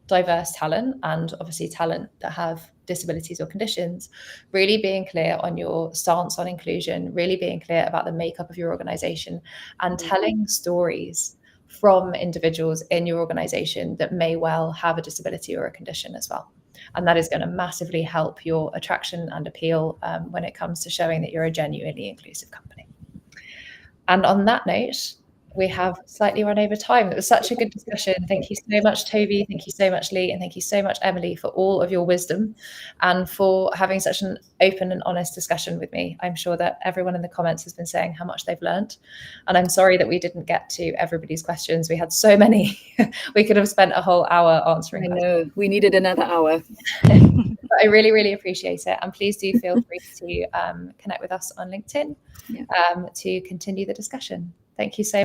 diverse talent, and obviously talent that have disabilities or conditions, really being clear on your stance on inclusion, really being clear about the makeup of your organization, and telling stories from individuals in your organization that may well have a disability or a condition as well. And that is going to massively help your attraction and appeal when it comes to showing that you're a genuinely inclusive company. And on that note, we have slightly run over time. It was such a good discussion. Thank you so much, Toby. Thank you so much, Leigh. And thank you so much, Emily, for all of your wisdom and for having such an open and honest discussion with me. I'm sure that everyone in the comments has been saying how much they've learned. And I'm sorry that we didn't get to everybody's questions. We had so many. We could have spent a whole hour answering questions. I know. We needed another hour. But I really, really appreciate it. And please do feel free to connect with us on LinkedIn to continue the discussion. Thank you so much.